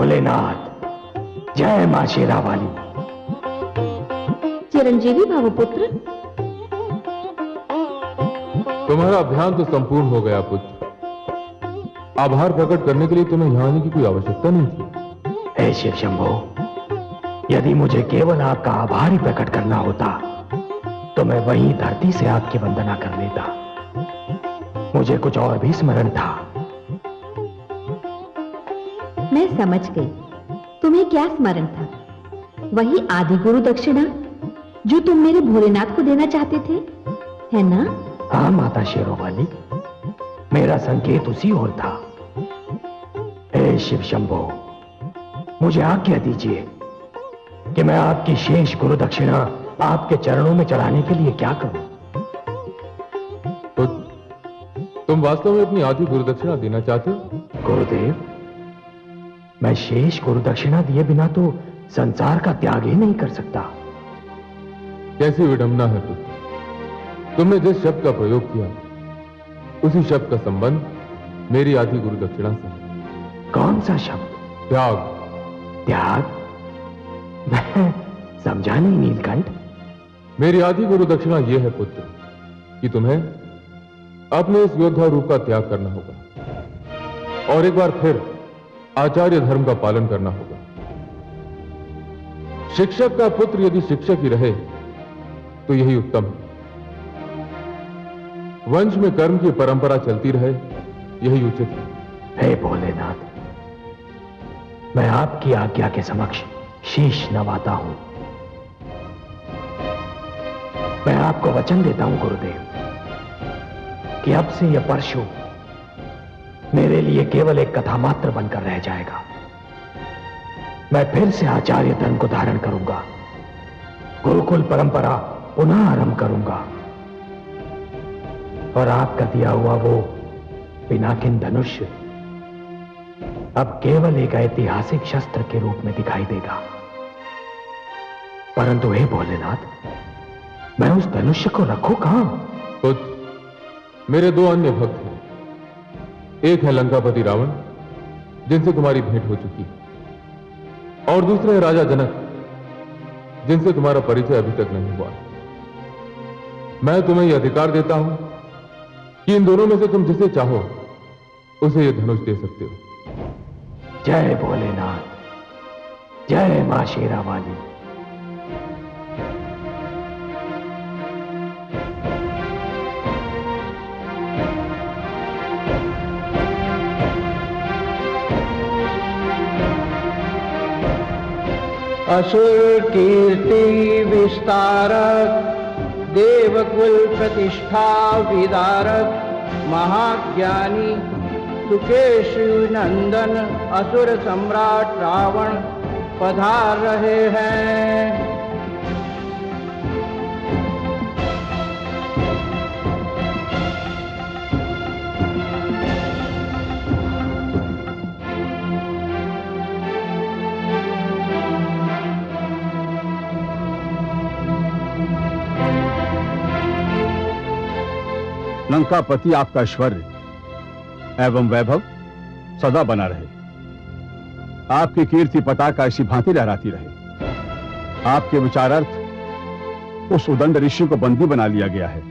भोलेनाथ, जय मां शेरावाली। चिरंजीवी भावपुत्र, तुम्हारा अभियान तो संपूर्ण हो गया पुत्र। आभार प्रकट करने के लिए तुम्हें यहां आने की कोई आवश्यकता नहीं थी। हे शिव शंभो, यदि मुझे केवल आपका आभार ही प्रकट करना होता तो मैं वहीं धरती से आपकी वंदना कर लेता। मुझे कुछ और भी स्मरण था। मैं समझ गई तुम्हें क्या स्मरण था। वही आदि गुरु दक्षिणा जो तुम मेरे भोलेनाथ को देना चाहते थे, है ना? हाँ माता शेरोवाली, मेरा संकेत उसी ओर था। हे शिव शंभो, मुझे आज्ञा दीजिए कि मैं आपकी शेष गुरु दक्षिणा आपके चरणों में चढ़ाने के लिए क्या करूं? तो तुम वास्तव में अपनी आधी गुरु दक्षिणा देना चाहते हो? गुरुदेव, मैं शेष गुरु दक्षिणा दिए बिना तो संसार का त्याग ही नहीं कर सकता। कैसी विडंबना है पुत्र। तुमने जिस शब्द का प्रयोग किया उसी शब्द का संबंध मेरी आधी गुरु दक्षिणा से है। कौन सा शब्द? त्याग। त्याग? मैं समझा नहीं नीलकंठ। मेरी आधी गुरु दक्षिणा यह है पुत्र कि तुम्हें अपने इस योद्धा रूप का त्याग करना होगा और एक बार फिर आचार्य धर्म का पालन करना होगा। शिक्षक का पुत्र यदि शिक्षक ही रहे तो यही उत्तम है। वंश में कर्म की परंपरा चलती रहे, यही उचित है। हे भोलेनाथ, मैं आपकी आज्ञा के समक्ष शीश नवाता हूं। मैं आपको वचन देता हूं गुरुदेव कि अब से यह परशु मेरे लिए केवल एक कथा मात्र बनकर रह जाएगा। मैं फिर से आचार्य धर्म को धारण करूंगा, गुरुकुल परंपरा पुनः आरंभ करूंगा और आपका दिया हुआ वो पिनाकिन धनुष अब केवल एक ऐतिहासिक शस्त्र के रूप में दिखाई देगा। परंतु हे भोलेनाथ, मैं उस धनुष को रखूं कहां? पुत्र, मेरे दो अन्य भक्त हैं। एक है लंकापति रावण, जिनसे तुम्हारी भेंट हो चुकी, और दूसरे है राजा जनक, जिनसे तुम्हारा परिचय अभी तक नहीं हुआ। मैं तुम्हें यह अधिकार देता हूं कि इन दोनों में से तुम जिसे चाहो उसे यह धनुष दे सकते हो। जय भोलेनाथ, जय मां शेरावाली। असुर कीर्ति विस्तारक, देवकुल प्रतिष्ठा विदारक, महाज्ञानी सुकेशु नंदन असुर सम्राट रावण पधार रहे हैं। लंकापति, आपका ऐश्वर्य एवं वैभव सदा बना रहे। आपकी कीर्ति पताका ऐसी भांति लहराती रहे। आपके विचारार्थ उस उदंड ऋषि को बंदी बना लिया गया है।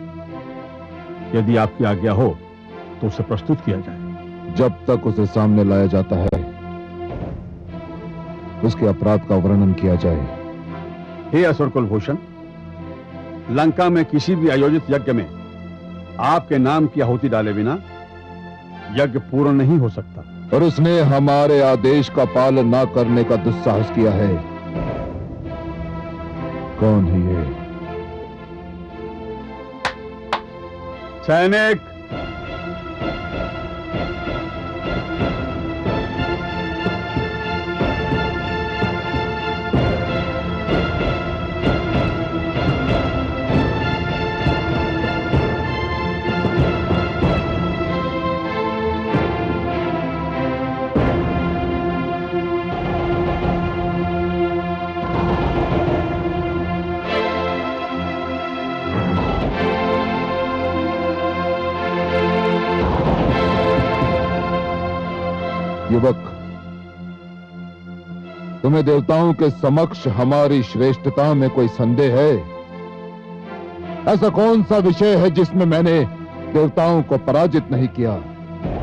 यदि आपकी आज्ञा हो तो उसे प्रस्तुत किया जाए। जब तक उसे सामने लाया जाता है उसके अपराध का वर्णन किया जाए। हे असुर कुलभूषण, लंका में किसी भी आयोजित यज्ञ में आपके नाम की आहुति डाले बिना यज्ञ पूर्ण नहीं हो सकता। और उसने हमारे आदेश का पालन न करने का दुस्साहस किया है। कौन है ये? सैनिक, युवक, तुम्हें देवताओं के समक्ष हमारी श्रेष्ठता में कोई संदेह है? ऐसा कौन सा विषय है जिसमें मैंने देवताओं को पराजित नहीं किया?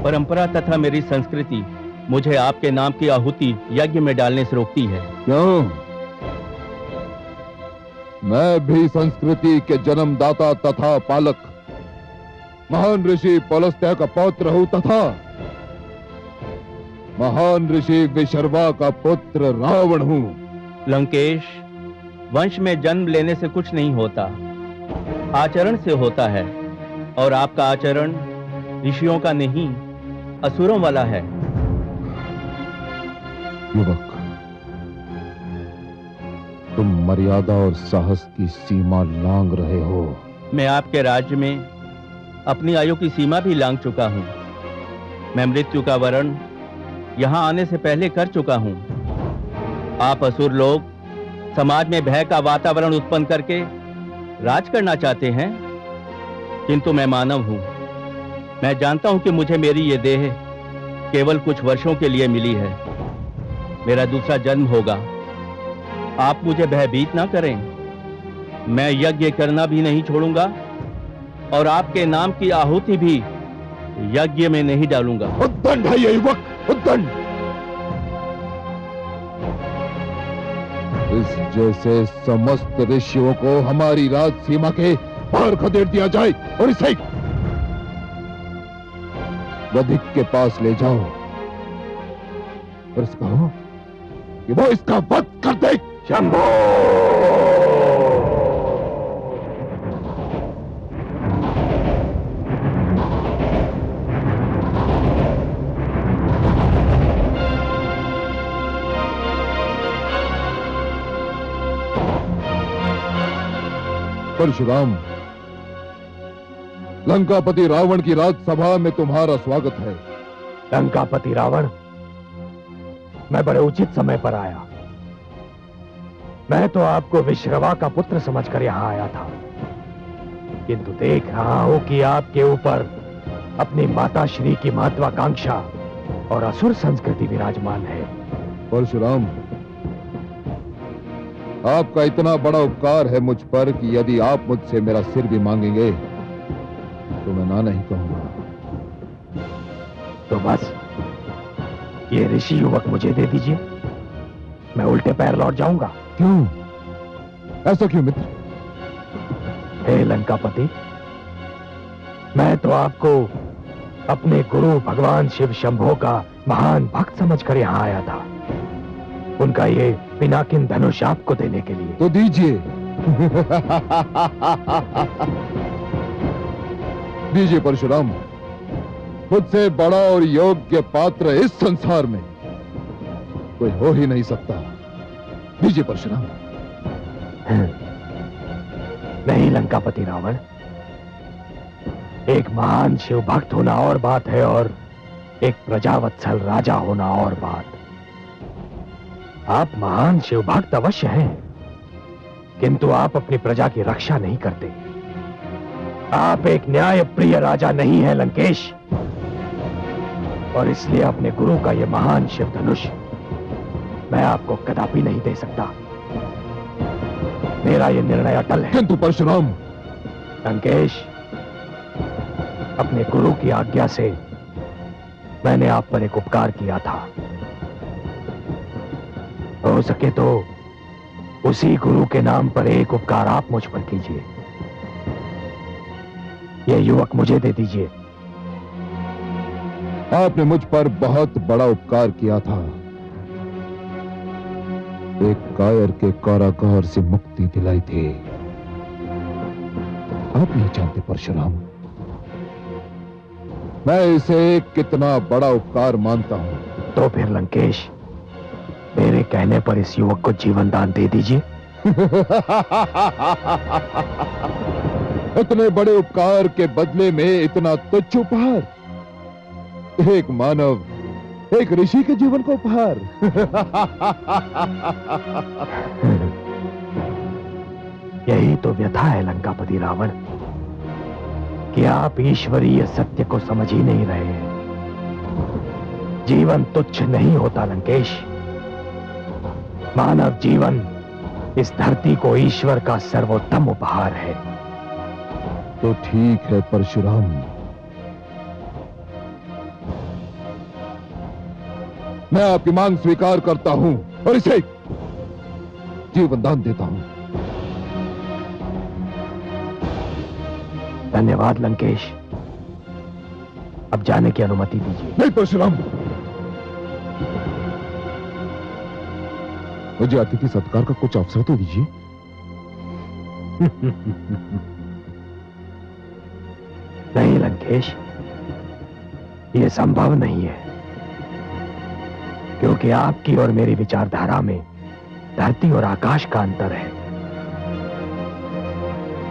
परंपरा तथा मेरी संस्कृति मुझे आपके नाम की आहुति यज्ञ में डालने से रोकती है। क्यों? मैं भी संस्कृति के जन्मदाता तथा पालक महान ऋषि पुलस्त्य का पौत्र हूं तथा महान ऋषि विशर्वा का पुत्र रावण हूं। लंकेश, वंश में जन्म लेने से कुछ नहीं होता, आचरण से होता है, और आपका आचरण ऋषियों का नहीं, असुरों वाला है। युवक, तुम मर्यादा और साहस की सीमा लांघ रहे हो। मैं आपके राज्य में अपनी आयु की सीमा भी लांघ चुका हूं। मैं मृत्यु का वरण यहां आने से पहले कर चुका हूं। आप असुर लोग समाज में भय का वातावरण उत्पन्न करके राज करना चाहते हैं, किंतु मैं मानव हूं। मैं जानता हूं कि मुझे मेरी ये देह केवल कुछ वर्षों के लिए मिली है। मेरा दूसरा जन्म होगा। आप मुझे भयभीत ना करें। मैं यज्ञ करना भी नहीं छोड़ूंगा और आपके नाम की आहुति भी यज्ञ में नहीं डालूंगा। उद्दंड है ये युवक, उद्दंड। इस जैसे समस्त ऋषियों को हमारी राज सीमा के बाहर खदेड़ दिया जाए और इसे वधिक के पास ले जाओ और इसको कहो कि वो इसका वध कर दे। शंभो! परशुराम, लंकापति रावण की राजसभा में तुम्हारा स्वागत है। लंकापति रावण, मैं बड़े उचित समय पर आया। मैं तो आपको विश्रवा का पुत्र समझकर यहां आया था, किंतु देख रहा हूं कि आपके ऊपर अपनी माताश्री की महत्वाकांक्षा और असुर संस्कृति विराजमान है। परशुराम, आपका इतना बड़ा उपकार है मुझ पर कि यदि आप मुझसे मेरा सिर भी मांगेंगे तो मैं ना नहीं कहूंगा। तो बस ये ऋषि युवक मुझे दे दीजिए, मैं उल्टे पैर लौट जाऊंगा। क्यों? ऐसा क्यों मित्र? हे लंकापति, मैं तो आपको अपने गुरु भगवान शिव शंभो का महान भक्त समझकर यहां आया था, उनका ये पिनाकिन धनुष आपको देने के लिए। तो दीजिए। दीजिए परशुराम, मुझसे बड़ा और योग्य पात्र इस संसार में कोई हो ही नहीं सकता। दीजिए परशुराम। नहीं लंकापति रावण, एक महान शिव भक्त होना और बात है और एक प्रजावत्सल राजा होना और बात। आप महान शिव भक्त अवश्य हैं, किंतु आप अपनी प्रजा की रक्षा नहीं करते। आप एक न्याय प्रिय राजा नहीं है लंकेश, और इसलिए अपने गुरु का यह महान शिव धनुष मैं आपको कदापि नहीं दे सकता। मेरा यह निर्णय अटल है। किंतु परशुराम। लंकेश, अपने गुरु की आज्ञा से मैंने आप पर एक उपकार किया था। हो सके तो उसी गुरु के नाम पर एक उपकार आप मुझ पर कीजिए। यह युवक मुझे दे दीजिए। आपने मुझ पर बहुत बड़ा उपकार किया था। एक कायर के कारागार से मुक्ति दिलाई थी। आप नहीं जानते परशुराम, मैं इसे कितना बड़ा उपकार मानता हूं। तो फिर लंकेश, मेरे कहने पर इस युवक को जीवन दान दे दीजिए। इतने बड़े उपकार के बदले में इतना तुच्छ उपहार? एक मानव, एक ऋषि के जीवन को उपहार। यही तो व्यथा है लंकापति रावण, कि आप ईश्वरीय सत्य को समझ ही नहीं रहे हैं। जीवन तुच्छ नहीं होता लंकेश, मानव जीवन इस धरती को ईश्वर का सर्वोत्तम उपहार है। तो ठीक है परशुराम, मैं आपकी मांग स्वीकार करता हूं और इसे जीवन दान देता हूं। धन्यवाद लंकेश, अब जाने की अनुमति दीजिए। नहीं परशुराम, मुझे अतिथि सत्कार का कुछ अवसर तो दीजिए। नहीं लंकेश, यह संभव नहीं है, क्योंकि आपकी और मेरी विचारधारा में धरती और आकाश का अंतर है।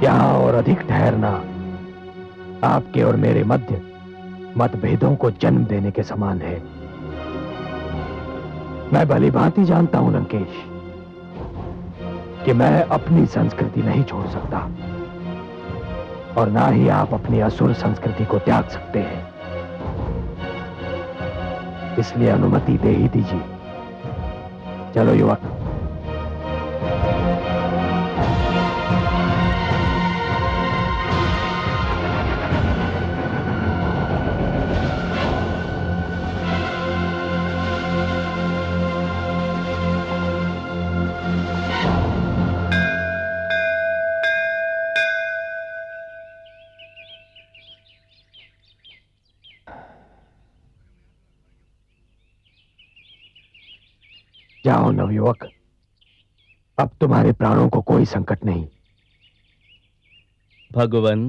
यहां और अधिक ठहरना आपके और मेरे मध्य मतभेदों को जन्म देने के समान है। मैं भली भांति जानता हूं लंकेश कि मैं अपनी संस्कृति नहीं छोड़ सकता और ना ही आप अपनी असुर संस्कृति को त्याग सकते हैं। इसलिए अनुमति दे ही दीजिए। चलो युवक। जाओ नवयुवक, अब तुम्हारे प्राणों को कोई संकट नहीं। भगवान,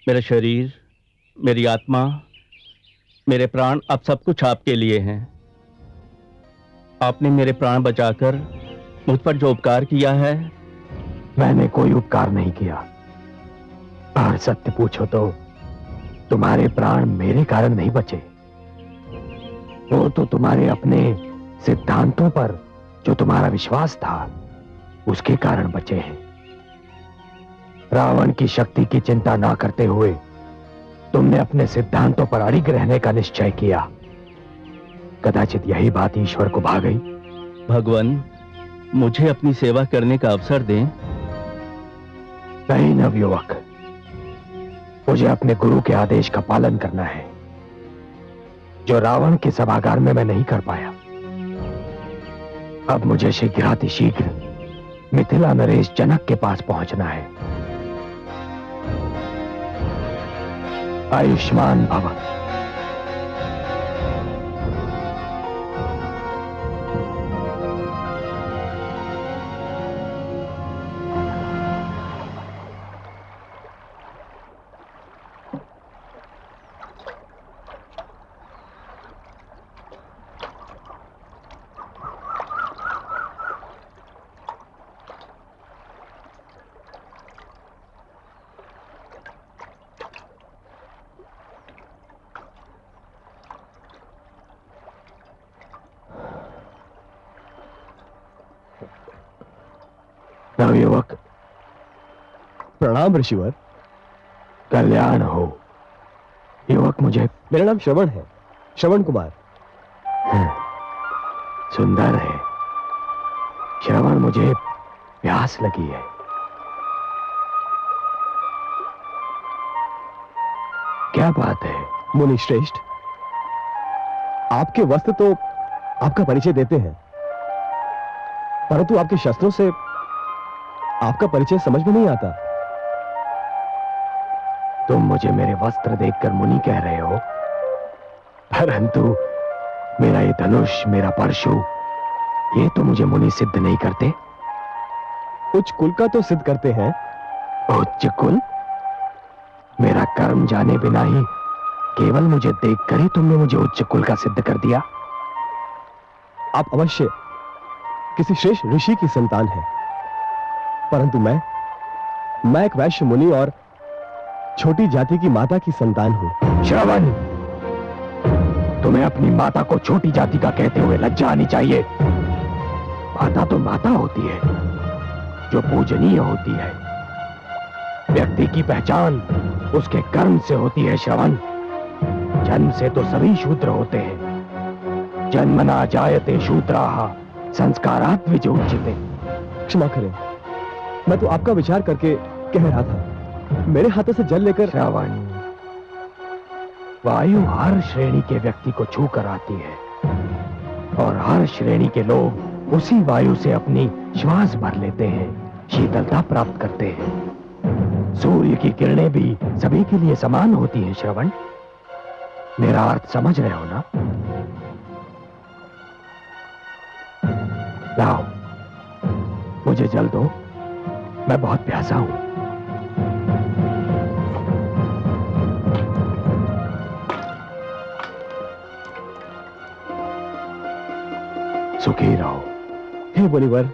मेरा शरीर, मेरी आत्मा, मेरे प्राण, अब सब कुछ आपके लिए हैं। आपने मेरे प्राण बचाकर मुझ पर जो उपकार किया है। मैंने कोई उपकार नहीं किया, और सत्य पूछो तो तुम्हारे प्राण मेरे कारण नहीं बचे, वो तो तुम्हारे अपने सिद्धांतों पर जो तुम्हारा विश्वास था उसके कारण बचे हैं। रावण की शक्ति की चिंता ना करते हुए तुमने अपने सिद्धांतों पर अड़िग रहने का निश्चय किया। कदाचित यही बात ईश्वर को भा गई। भगवान, मुझे अपनी सेवा करने का अवसर दें। नहीं नवयुवक, मुझे अपने गुरु के आदेश का पालन करना है, जो रावण के सभागार में मैं नहीं कर पाया। अब मुझे शीघ्रातिशीघ्र मिथिला नरेश जनक के पास पहुंचना है। आयुष्मान भव। नवयुवक, प्रणाम ऋषिवर। कल्याण हो। युवक, मुझे मेरा नाम श्रवण है, श्रवण कुमार। सुंदर है श्रवण, मुझे प्यास लगी है। क्या बात है? मुनि श्रेष्ठ, आपके वस्त्र तो आपका परिचय देते हैं, परंतु आपके शस्त्रों से आपका परिचय समझ में नहीं आता। तुम मुझे मेरे वस्त्र देखकर मुनि कह रहे हो, परंतु मेरा ये धनुष, मेरा परशु, ये तो मुझे मुनि सिद्ध नहीं करते। उच्च कुल का तो सिद्ध करते हैं। उच्च कुल? मेरा कर्म जाने बिना ही केवल मुझे देखकर ही तुमने मुझे उच्च कुल का सिद्ध कर दिया। आप अवश्य किसी श्रेष्ठ ऋषि की संतान हैं, परंतु मैं एक वैश्य मुनि और छोटी जाति की माता की संतान हूं। श्रवण, तुम्हें अपनी माता को छोटी जाति का कहते हुए लज्जा आनी चाहिए। माता तो माता होती है, जो पूजनीय होती है। व्यक्ति की पहचान उसके कर्म से होती है। श्रवण, जन्म से तो सभी शूद्र होते हैं। जन्मना जायते शूद्राः संस्कारात विजोचिते। क्षमा करें, मैं तो आपका विचार करके कह रहा था। मेरे हाथों से जल लेकर। श्रावण, वायु हर श्रेणी के व्यक्ति को छू कर आती है और हर श्रेणी के लोग उसी वायु से अपनी श्वास भर लेते हैं, शीतलता प्राप्त करते हैं। सूर्य की किरणें भी सभी के लिए समान होती हैं। श्रवण, मेरा अर्थ समझ रहे हो ना? लाओ, मुझे जल दो, मैं बहुत प्यासा हूं। सुखी रहो। हे मुनिवर,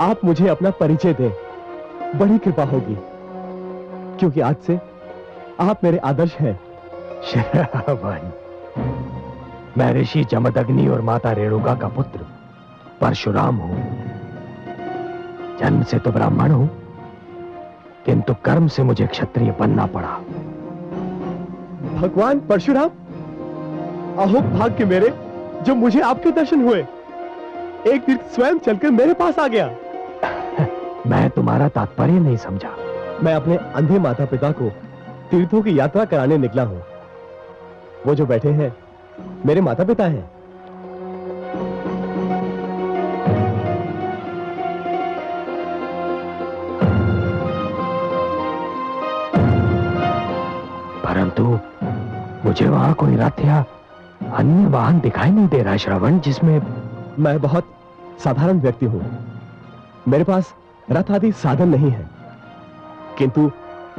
आप मुझे अपना परिचय दें, बड़ी कृपा होगी, क्योंकि आज से आप मेरे आदर्श हैं। श्रावण, मैं ऋषि जमदग्नि और माता रेणुका का पुत्र परशुराम हूं। जन्म से तो ब्राह्मण हूं, किंतु कर्म से मुझे क्षत्रिय बनना पड़ा। भगवान परशुराम, अहो भाग्य मेरे, जो मुझे आपके दर्शन हुए। एक तीर्थ स्वयं चलकर मेरे पास आ गया। मैं तुम्हारा तात्पर्य नहीं समझा। मैं अपने अंधे माता पिता को तीर्थों की यात्रा कराने निकला हूं। वो जो बैठे हैं मेरे माता पिता हैं। परंतु मुझे वहां कोई रथ या अन्य वाहन दिखाई नहीं दे रहा श्रवण, जिसमें मैं बहुत साधारण व्यक्ति हूं। मेरे पास रथ आदि साधन नहीं है, किंतु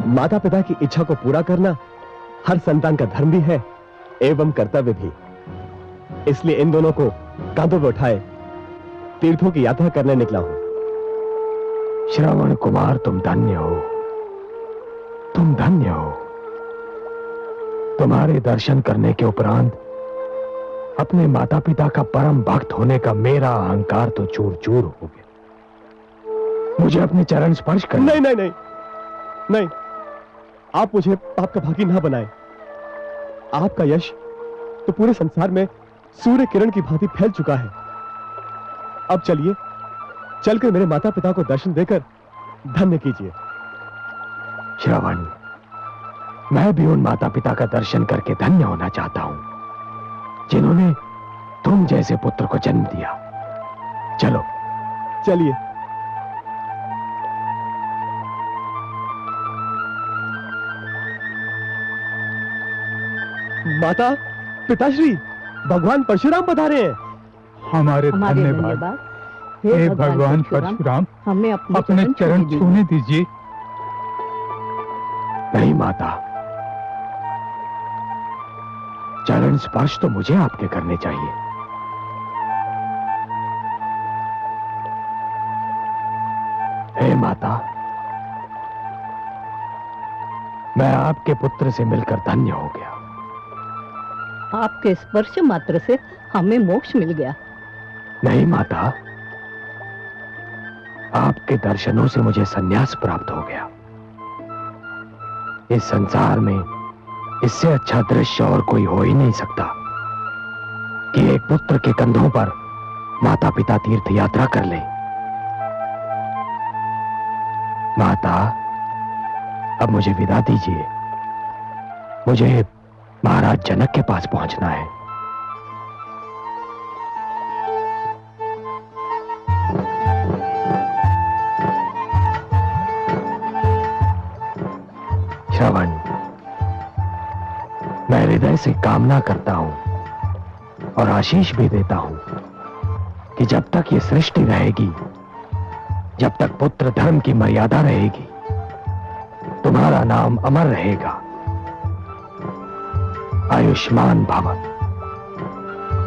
माता पिता की इच्छा को पूरा करना हर संतान का धर्म भी है एवं कर्तव्य भी। इसलिए इन दोनों को कांधों पर उठाए तीर्थों की यात्रा करने निकला हूं। श्रवण कुमार, तुम धन्य हो, तुम धन्य हो। तुम्हारे दर्शन करने के उपरांत अपने माता पिता का परम भक्त होने का मेरा अहंकार तो चूर चूर हो गया। मुझे अपने चरण स्पर्श कर। नहीं नहीं नहीं नहीं, आप मुझे पाप का भागी ना बनाए। आपका यश तो पूरे संसार में सूर्य किरण की भांति फैल चुका है। अब चलिए, चलकर मेरे माता पिता को दर्शन देकर धन्य कीजिए। श्रवण, मैं भी उन माता पिता का दर्शन करके धन्य होना चाहता हूं जिन्होंने तुम जैसे पुत्र को जन्म दिया। चलो चलिए। माता पिताश्री, भगवान परशुराम पधारे हैं। हमारे धन्यवाद। हे भगवान परशुराम, हमें अपने चरण छूने दीजिए। नहीं माता, चरण स्पर्श तो मुझे आपके करने चाहिए। हे माता, मैं आपके पुत्र से मिलकर धन्य हो गया। आपके स्पर्श मात्र से हमें मोक्ष मिल गया। नहीं माता, आपके दर्शनों से मुझे संन्यास प्राप्त हो गया। इस संसार में इससे अच्छा दृश्य और कोई हो ही नहीं सकता कि एक पुत्र के कंधों पर माता पिता तीर्थ यात्रा कर ले। माता, अब मुझे विदा दीजिए। मुझे महाराज जनक के पास पहुंचना है। श्रवण, मैं हृदय से कामना करता हूं और आशीष भी देता हूं कि जब तक ये सृष्टि रहेगी, जब तक पुत्र धर्म की मर्यादा रहेगी, तुम्हारा नाम अमर रहेगा। आयुष्मान भव,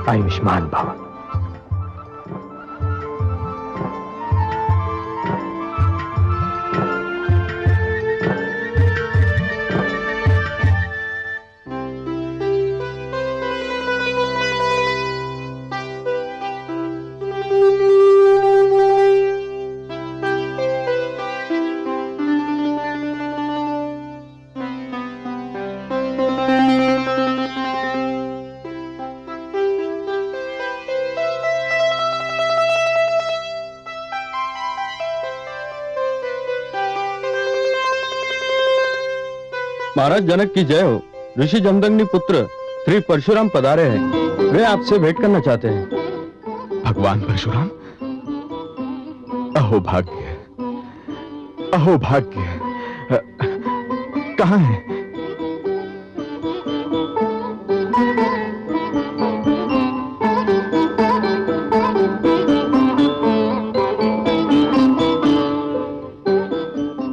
आयुष्मान भव। महाराज जनक की जय हो। ऋषि जमदग्नि पुत्र श्री परशुराम पधारे हैं। वे आपसे भेंट करना चाहते हैं। भगवान परशुराम, अहो भाग्य, अहो भाग्य। कहाँ है?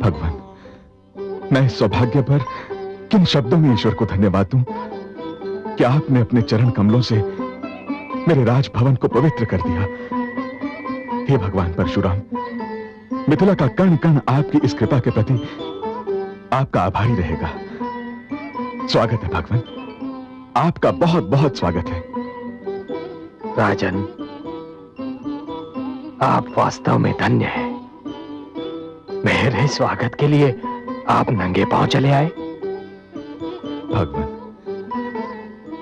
भगवान, मैं इस सौभाग्य पर किन शब्दों में ईश्वर को धन्यवाद दूं कि आपने अपने चरण कमलों से मेरे राजभवन को पवित्र कर दिया। हे भगवान परशुराम, मिथिला का कण कण आपकी इस कृपा के प्रति आपका आभारी रहेगा। स्वागत है भगवान, आपका बहुत बहुत स्वागत है। राजन, आप वास्तव में धन्य हैं। मेरे स्वागत के लिए आप नंगे पांव चले आए। भगवान,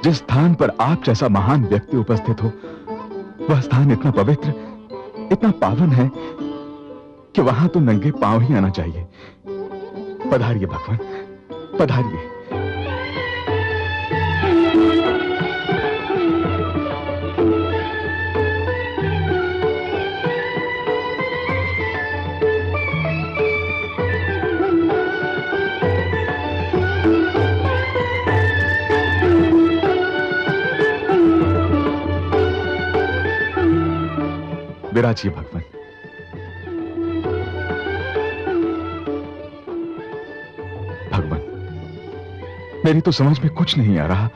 जिस स्थान पर आप जैसा महान व्यक्ति उपस्थित हो, वह स्थान इतना पवित्र, इतना पावन है कि वहां तो नंगे पांव ही आना चाहिए। पधारिए भगवान, पधारिए। विराजिए भगवान। भगवान, मेरी तो समझ में कुछ नहीं आ रहा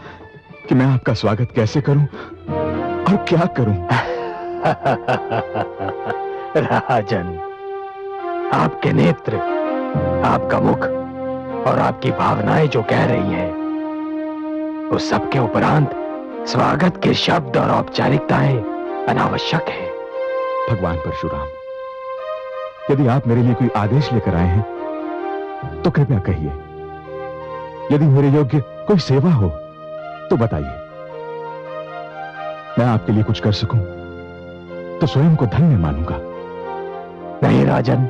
कि मैं आपका स्वागत कैसे करूं और क्या करूं। राजन, आपके नेत्र, आपका मुख और आपकी भावनाएं जो कह रही हैं, उस सबके उपरांत स्वागत के शब्द और औपचारिकताएं अनावश्यक है। भगवान परशुराम, यदि आप मेरे लिए कोई आदेश लेकर आए हैं तो कृपया कहिए। यदि मेरे योग्य कोई सेवा हो तो बताइए। मैं आपके लिए कुछ कर सकूं तो स्वयं को धन्य मानूंगा। नहीं राजन,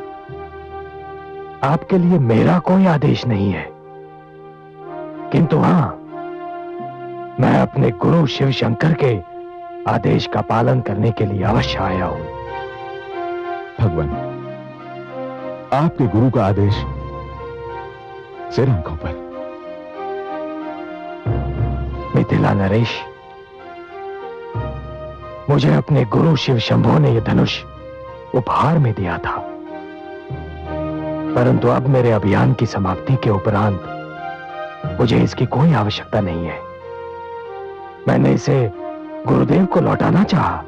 आपके लिए मेरा कोई आदेश नहीं है, किंतु हां, मैं अपने गुरु शिव शंकर के आदेश का पालन करने के लिए अवश्य आया हूं। भगवान, आपके गुरु का आदेश सिर आंखों पर। मिथिला नरेश, मुझे अपने गुरु शिव शंभो ने यह धनुष उपहार में दिया था, परंतु अब मेरे अभियान की समाप्ति के उपरांत मुझे इसकी कोई आवश्यकता नहीं है। मैंने इसे गुरुदेव को लौटाना चाहा,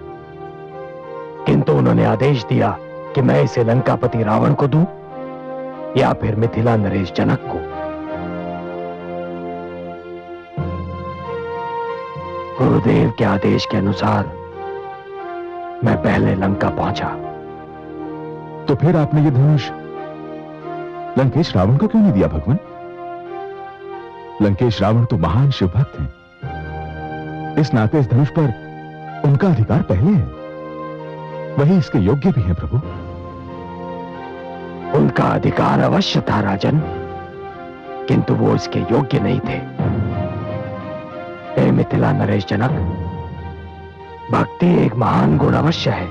किंतु उन्होंने आदेश दिया कि मैं इसे लंकापति रावण को दूं या फिर मिथिला नरेश जनक को। गुरुदेव के आदेश के अनुसार मैं पहले लंका पहुंचा। तो फिर आपने यह धनुष लंकेश रावण को क्यों नहीं दिया भगवान? लंकेश रावण तो महान शिव भक्त हैं। इस नाते इस धनुष पर उनका अधिकार पहले है, वही इसके योग्य भी हैं प्रभु। उनका अधिकार अवश्य था राजन, किंतु वो इसके योग्य नहीं थे। हे मिथिला नरेश जनक, भक्ति एक महान गुण अवश्य है,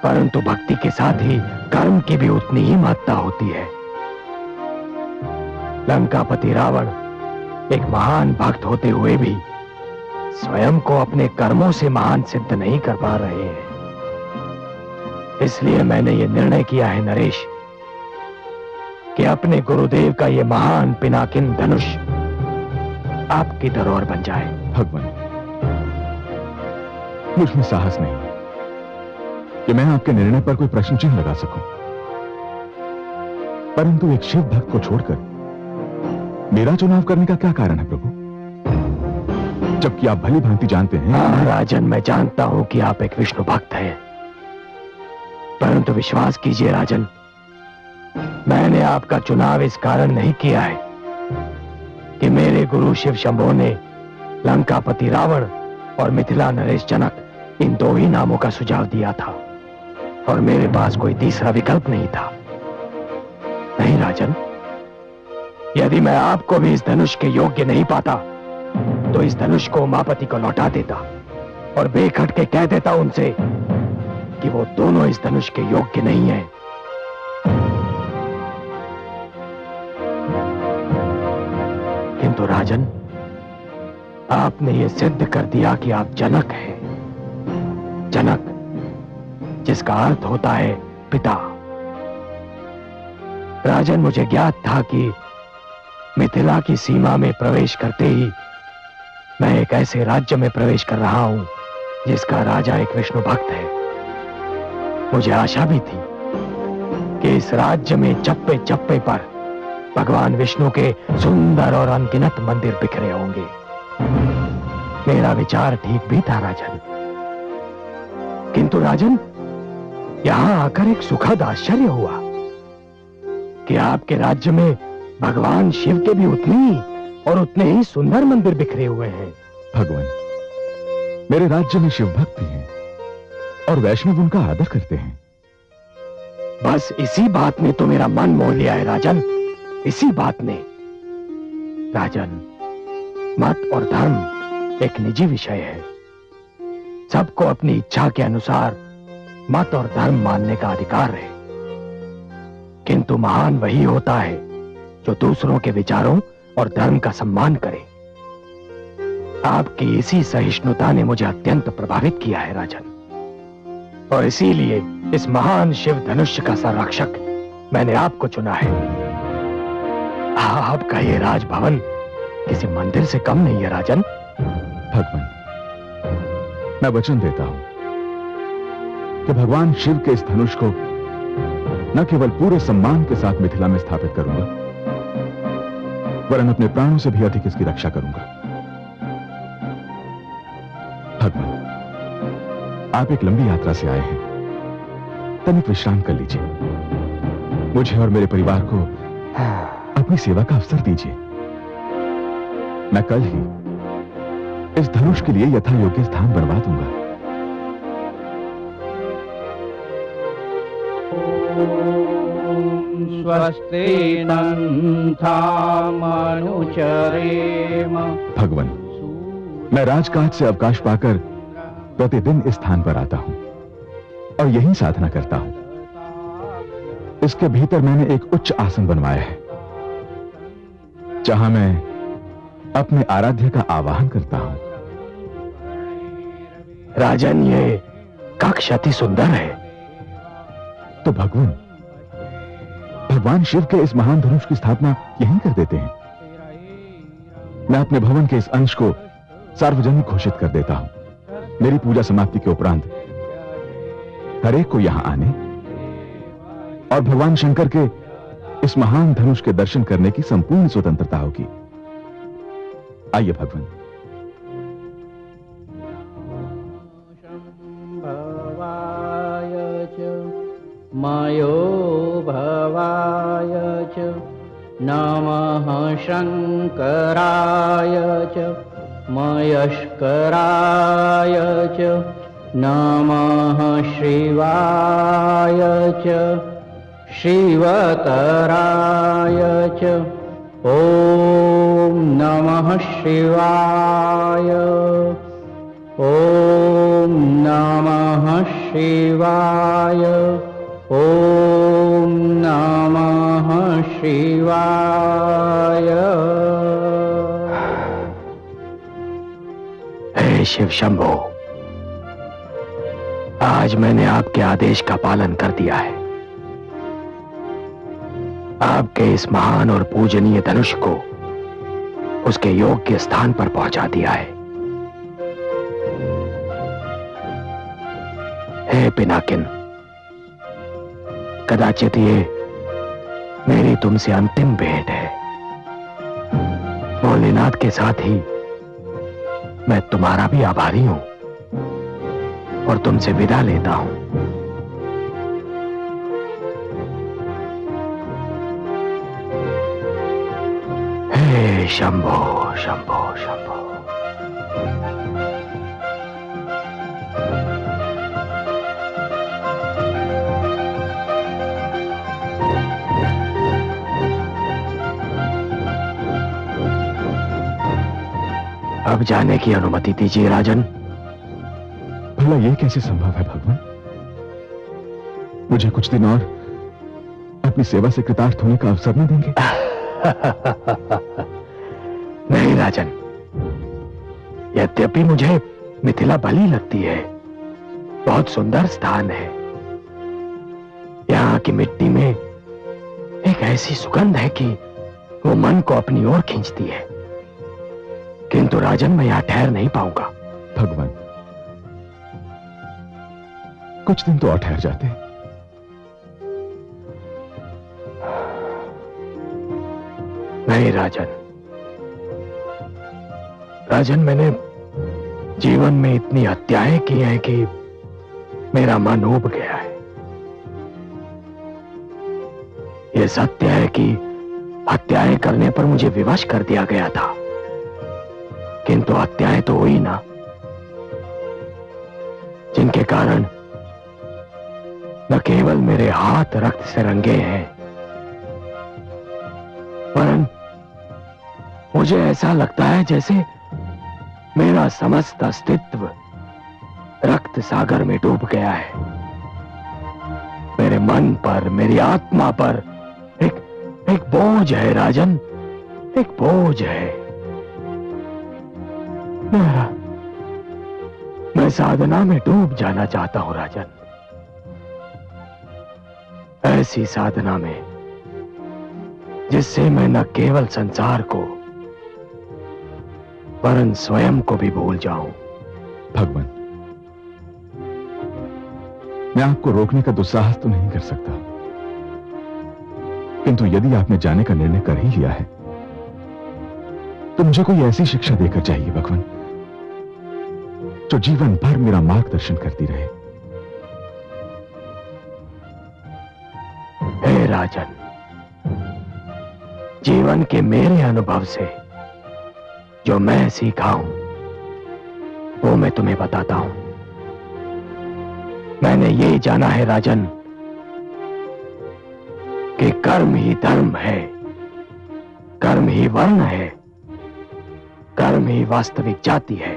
परंतु भक्ति के साथ ही कर्म की भी उतनी ही महत्ता होती है। लंकापति रावण एक महान भक्त होते हुए भी स्वयं को अपने कर्मों से महान सिद्ध नहीं कर पा रहे हैं। इसलिए मैंने यह निर्णय किया है नरेश कि अपने गुरुदेव का यह महान पिनाकिन धनुष आपकी धरोहर बन जाए। भगवान, मुझ में साहस नहीं है कि मैं आपके निर्णय पर कोई प्रश्न चिन्ह लगा सकूं, परंतु एक शिव भक्त को छोड़कर मेरा चुनाव करने का क्या कारण है प्रभु? जबकि आप भली भांति जानते हैं। हाँ राजन, मैं जानता हूं कि आप एक विष्णु भक्त हैं, परंतु विश्वास कीजिए राजन, मैंने आपका चुनाव इस कारण नहीं किया है कि मेरे गुरु शिव शंभो ने लंकापति रावण और मिथिला नरेश जनक इन दो ही नामों का सुझाव दिया था और मेरे पास कोई तीसरा विकल्प नहीं था। नहीं राजन, यदि मैं आपको भी इस धनुष के योग्य नहीं पाता तो इस धनुष को उमापति को लौटा देता और बेखट के कह देता उनसे कि वो दोनों इस धनुष के योग्य नहीं हैं। किंतु राजन, आपने ये सिद्ध कर दिया कि आप जनक हैं। जनक, जिसका अर्थ होता है पिता। राजन, मुझे ज्ञात था कि मिथिला की सीमा में प्रवेश करते ही मैं एक ऐसे राज्य में प्रवेश कर रहा हूं जिसका राजा एक विष्णु भक्त है। मुझे आशा भी थी कि इस राज्य में चप्पे चप्पे पर भगवान विष्णु के सुंदर और अनगिनत मंदिर बिखरे होंगे। मेरा विचार ठीक भी था राजन। किंतु राजन, यहां आकर एक सुखद आश्चर्य हुआ कि आपके राज्य में भगवान शिव के भी उतने ही सुंदर मंदिर बिखरे हुए हैं। भगवान, मेरे राज्य में शिव भक्त भी हैं और वैष्णव उनका आदर करते हैं। बस इसी बात ने तो मेरा मन मोह लिया है राजन, इसी बात ने। राजन, मत और धर्म एक निजी विषय है। सबको अपनी इच्छा के अनुसार मत और धर्म मानने का अधिकार है। किंतु महान वही होता है जो दूसरों के विचारों और धर्म का सम्मान करे। आपकी इसी सहिष्णुता ने मुझे अत्यंत प्रभावित किया है राजन, और इसीलिए इस महान शिव धनुष का संरक्षक मैंने आपको चुना है। आपका ये राजभवन किसी मंदिर से कम नहीं है राजन। भगवान, मैं वचन देता हूं कि भगवान शिव के इस धनुष को न केवल पूरे सम्मान के साथ मिथिला में स्थापित करूंगा, वरन अपने प्राणों से भी अधिक इसकी रक्षा करूंगा। भगवान, आप एक लंबी यात्रा से आए हैं, तनिक विश्राम कर लीजिए। मुझे और मेरे परिवार को अपनी सेवा का अवसर दीजिए। मैं कल ही इस धनुष के लिए यथा योग्य स्थान बनवा दूंगा। स्वस्ति मनुचरेम। भगवान, मैं राजकाज से अवकाश पाकर प्रतिदिन इस स्थान पर आता हूं और यहीं साधना करता हूं। इसके भीतर मैंने एक उच्च आसन बनवाया है जहां मैं अपने आराध्य का आवाहन करता हूं। राजन, ये कक्ष अति सुंदर है। तो भगवान शिव के इस महान धनुष की स्थापना यहीं कर देते हैं। मैं अपने भवन के इस अंश को सार्वजनिक घोषित कर देता हूं। मेरी पूजा समाप्ति के उपरांत हर एक को यहां आने और भगवान शंकर के इस महान धनुष के दर्शन करने की संपूर्ण स्वतंत्रता होगी। आइए भगवान। मयो भवाय च नमः शंकराय च मयस्कराय च नमः शिवाय च शिवतराय च ॐ नमः शिवाय ॐ नमः शिवाय ॐ नमः शिवाय। हे शिव शंभो, आज मैंने आपके आदेश का पालन कर दिया है। आपके इस महान और पूजनीय धनुष को उसके योग्य स्थान पर पहुंचा दिया है। हे पिनाकिन, कदाचित ये मेरी तुमसे अंतिम भेंट है। भोलेनाथ के साथ ही मैं तुम्हारा भी आभारी हूं और तुमसे विदा लेता हूं। हे शंभो शंभो शंभो। अब जाने की अनुमति दीजिए राजन। भला यह कैसे संभव है भगवान? मुझे कुछ दिन और अपनी सेवा से कृतार्थ होने का अवसर न देंगे? नहीं राजन, यद्यपि मुझे मिथिला भली लगती है, बहुत सुंदर स्थान है। यहाँ की मिट्टी में एक ऐसी सुगंध है कि वो मन को अपनी ओर खींचती है, किंतु राजन मैं यहां ठहर नहीं पाऊंगा। भगवान, कुछ दिन तो और ठहर जाते। नहीं राजन, राजन मैंने जीवन में इतनी हत्याएं की हैं कि मेरा मन ऊब गया है। यह सत्य है कि हत्याएं करने पर मुझे विवश कर दिया गया था, किंतु हत्याएं तो हुई ना, जिनके कारण न केवल मेरे हाथ रक्त से रंगे हैं, वरन मुझे ऐसा लगता है जैसे मेरा समस्त अस्तित्व रक्त सागर में डूब गया है। मेरे मन पर, मेरी आत्मा पर एक बोझ है राजन, एक बोझ है। मैं साधना में डूब जाना चाहता हूं राजन, ऐसी साधना में जिससे मैं न केवल संसार को वरन स्वयं को भी भूल जाऊं। भगवान, मैं आपको रोकने का दुस्साहस तो नहीं कर सकता, किंतु यदि आपने जाने का निर्णय कर ही लिया है तो मुझे कोई ऐसी शिक्षा देकर चाहिए भगवान, जो जीवन भर मेरा मार्गदर्शन करती रहे। हे राजन, जीवन के मेरे अनुभव से जो मैं सीखा हूं वो मैं तुम्हें बताता हूं। मैंने ये जाना है राजन कि कर्म ही धर्म है, कर्म ही वर्ण है, कर्म ही वास्तविक जाति है,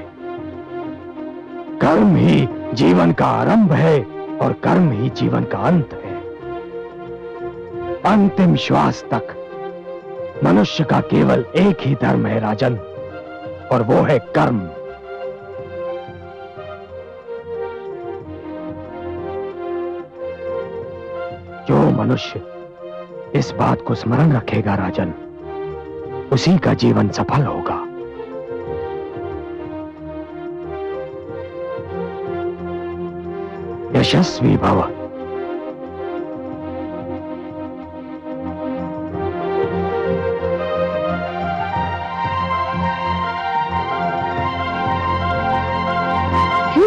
कर्म ही जीवन का आरंभ है और कर्म ही जीवन का अंत है। अंतिम श्वास तक मनुष्य का केवल एक ही धर्म है राजन, और वो है कर्म। जो मनुष्य इस बात को स्मरण रखेगा राजन, उसी का जीवन सफल होगा। यशस्वी भव।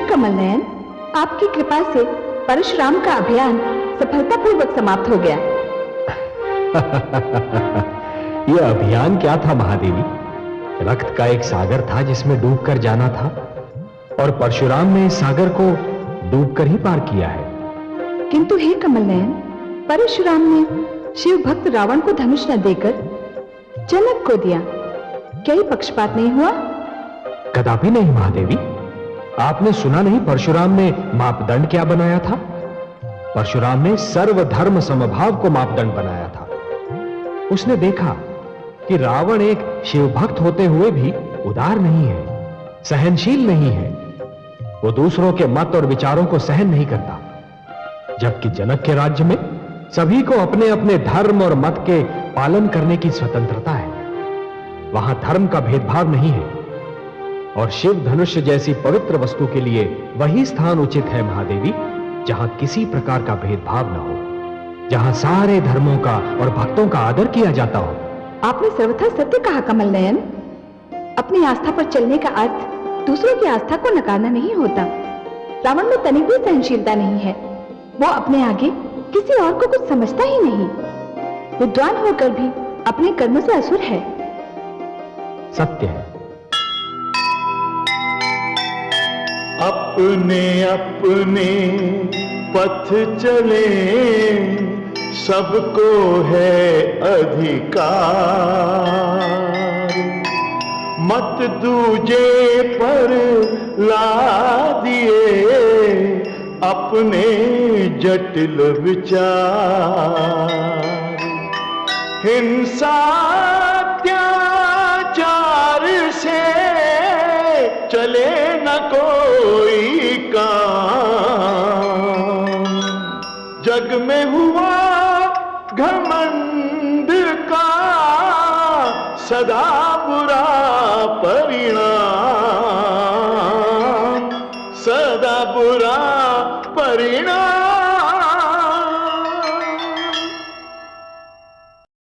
कमल नयन, आपकी कृपा से परशुराम का अभियान सफलतापूर्वक समाप्त हो गया। यह अभियान क्या था महादेवी? रक्त का एक सागर था जिसमें डूबकर जाना था, और परशुराम ने इस सागर को डूबकर ही पार किया है। किंतु हे कमल नयन, परशुराम ने शिव भक्त रावण को धनुष न देकर जनक को दिया, क्या ये पक्षपात नहीं हुआ? कदापि नहीं महादेवी। आपने सुना नहीं परशुराम ने मापदंड क्या बनाया था? परशुराम ने सर्वधर्म समभाव को मापदंड बनाया था। उसने देखा कि रावण एक शिव भक्त होते हुए भी उदार नहीं है, सहनशील नहीं है, वो दूसरों के मत और विचारों को सहन नहीं करता, जबकि जनक के राज्य में सभी को अपने अपने धर्म और मत के पालन करने की स्वतंत्रता है। वहां धर्म का भेदभाव नहीं है, और शिव धनुष जैसी पवित्र वस्तु के लिए वही स्थान उचित है महादेवी जहां किसी प्रकार का भेदभाव न हो, जहां सारे धर्मों का और भक्तों का आदर किया जाता हो। आपने सर्वथा सत्य कहा कमल नयन। अपनी आस्था पर चलने का अर्थ दूसरों की आस्था को नकारना नहीं होता। रावण में तनिक भी सहनशीलता नहीं है, वो अपने आगे किसी और को कुछ समझता ही नहीं, विद्वान होकर भी अपने कर्मों से असुर है। सत्य है। अपने अपने पथ चले, सबको है अधिकार, मत दूजे पर ला दिए अपने जटिल विचार। हिंसा अत्याचार से चले न कोई काम। जग में हुआ घमंड का सदा बुरा परिणाम, सदा बुरा परिणाम।